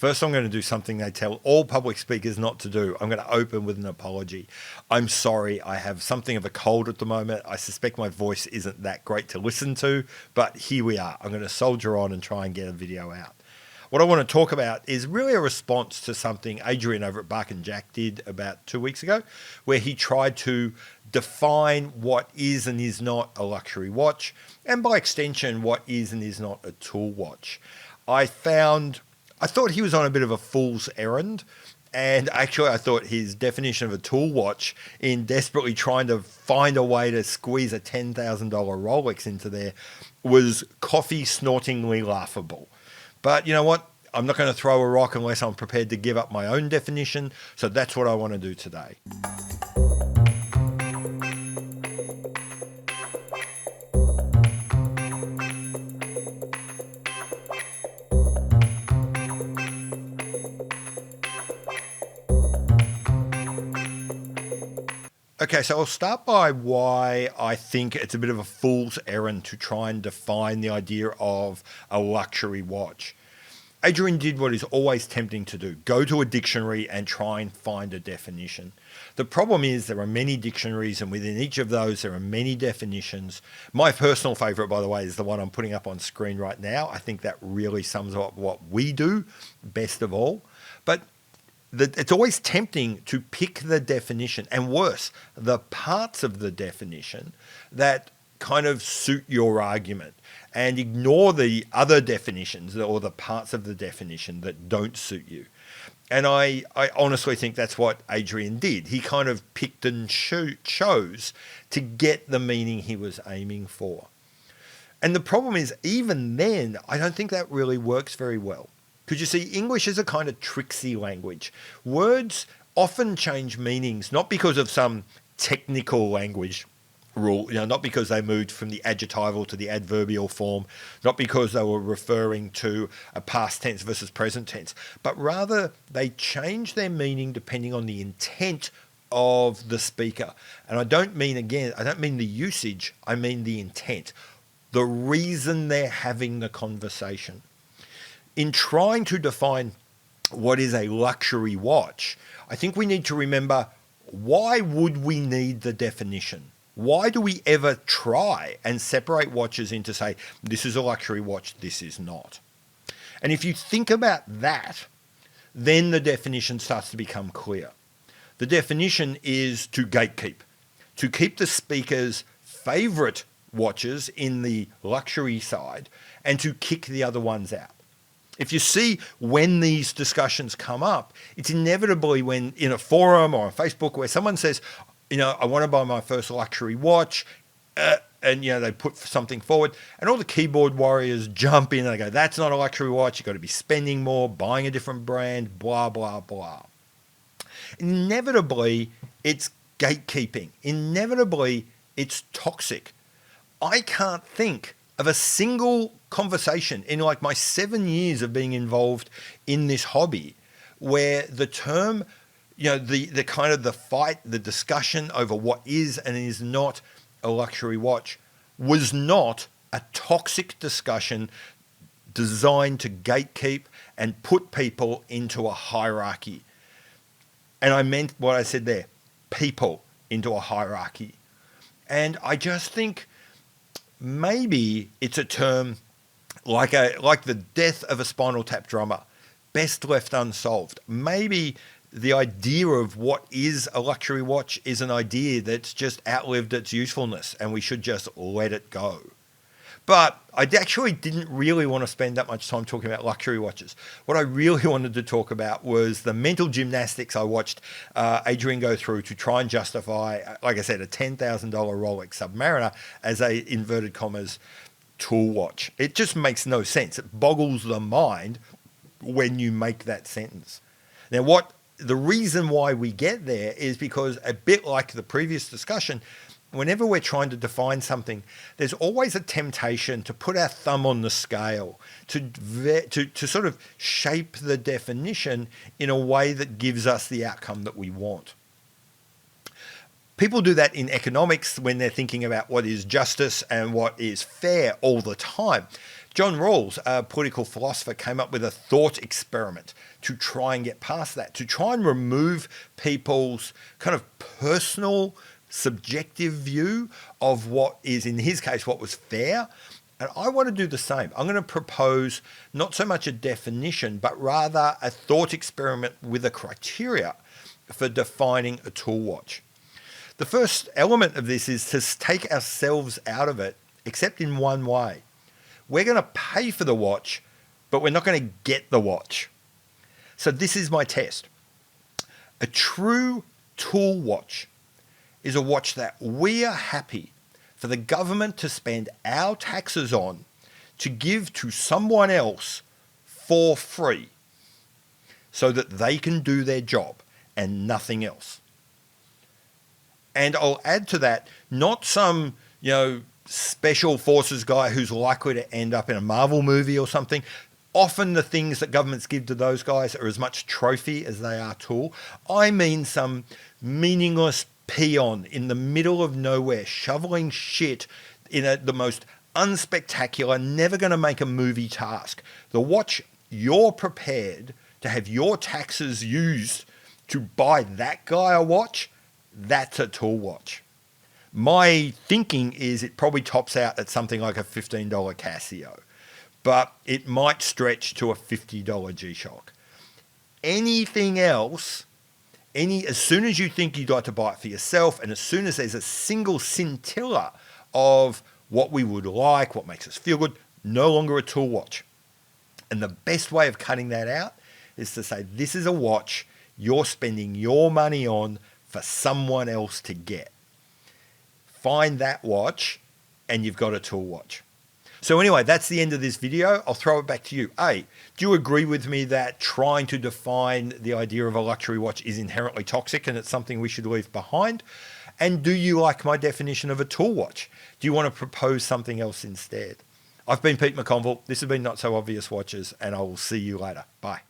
First, I'm going to do something they tell all public speakers not to do. I'm going to open with an apology. I'm sorry, I have something of a cold at the moment. I suspect my voice isn't that great to listen to, but here we are. I'm going to soldier on and try and get a video out. What I want to talk about is really a response to something Adrian over at Bark and Jack did about 2 weeks ago, where he tried to define what is and is not a luxury watch, and by extension, what is and is not a tool watch. I thought he was on a bit of a fool's errand, and actually I thought his definition of a tool watch, in desperately trying to find a way to squeeze a $10,000 Rolex into there, was coffee-snortingly laughable. But you know what? I'm not going to throw a rock unless I'm prepared to give up my own definition, so that's what I want to do today. Okay, so I'll start by why I think it's a bit of a fool's errand to try and define the idea of a luxury watch. Adrian did what is always tempting to do, go to a dictionary and try and find a definition. The problem is there are many dictionaries, and within each of those there are many definitions. My personal favorite, by the way, is the one I'm putting up on screen right now. I think that really sums up what we do best of all. But it's always tempting to pick the definition, and worse, the parts of the definition that kind of suit your argument, and ignore the other definitions or the parts of the definition that don't suit you. And I honestly think that's what Adrian did. He kind of picked and chose to get the meaning he was aiming for. And the problem is, even then, I don't think that really works very well. Because you see, English is a kind of tricksy language. Words often change meanings, not because of some technical language rule, not because they moved from the adjectival to the adverbial form, not because they were referring to a past tense versus present tense, but rather they change their meaning depending on the intent of the speaker. And I don't mean the usage, I mean the intent, the reason they're having the conversation. In trying to define what is a luxury watch, I think we need to remember, why would we need the definition? Why do we ever try and separate watches into, say, this is a luxury watch, this is not? And if you think about that, then the definition starts to become clear. The definition is to gatekeep, to keep the speaker's favorite watches in the luxury side and to kick the other ones out. If you see when these discussions come up, it's inevitably when in a forum or on Facebook where someone says, I want to buy my first luxury watch, and they put something forward, and all the keyboard warriors jump in and they go, that's not a luxury watch, you've got to be spending more, buying a different brand, blah, blah, blah. Inevitably, it's gatekeeping. Inevitably, it's toxic. I can't think of a single conversation in like my 7 years of being involved in this hobby where the term, the kind of the fight, the discussion over what is and is not a luxury watch was not a toxic discussion designed to gatekeep and put people into a hierarchy. And I meant what I said there, people into a hierarchy. And I just think maybe it's a term like the death of a Spinal Tap drummer, best left unsolved. Maybe the idea of what is a luxury watch is an idea that's just outlived its usefulness and we should just let it go. But I actually didn't really want to spend that much time talking about luxury watches. What I really wanted to talk about was the mental gymnastics I watched Adrian go through to try and justify, like I said, a $10,000 Rolex Submariner as a, inverted commas, tool watch. It just makes no sense. It boggles the mind when you make that sentence. Now, the reason why we get there is because, a bit like the previous discussion, whenever we're trying to define something, there's always a temptation to put our thumb on the scale, to sort of shape the definition in a way that gives us the outcome that we want. People do that in economics when they're thinking about what is justice and what is fair all the time. John Rawls, a political philosopher, came up with a thought experiment to try and get past that, to try and remove people's kind of personal, subjective view of what is, in his case, what was fair. And I want to do the same. I'm going to propose not so much a definition, but rather a thought experiment with a criteria for defining a tool watch. The first element of this is to take ourselves out of it, except in one way. We're going to pay for the watch, but we're not going to get the watch. So this is my test. A true tool watch is a watch that we are happy for the government to spend our taxes on to give to someone else for free so that they can do their job and nothing else. And I'll add to that, not some, special forces guy who's likely to end up in a Marvel movie or something. Often the things that governments give to those guys are as much trophy as they are tool. I mean some meaningless peon in the middle of nowhere shoveling shit in the most unspectacular, never going to make a movie task. The watch you're prepared to have your taxes used to buy that guy a watch, that's a tool watch. My thinking is it probably tops out at something like a $15 Casio, but it might stretch to a $50 G-Shock. Anything else, as soon as you think you'd like to buy it for yourself, and as soon as there's a single scintilla of what we would like, what makes us feel good, no longer a tool watch. And the best way of cutting that out is to say, this is a watch you're spending your money on for someone else to get. Find that watch and you've got a tool watch. So anyway, that's the end of this video. I'll throw it back to you. A, do you agree with me that trying to define the idea of a luxury watch is inherently toxic and it's something we should leave behind? And do you like my definition of a tool watch? Do you want to propose something else instead? I've been Pete McConville. This has been Not So Obvious Watches, and I will see you later. Bye.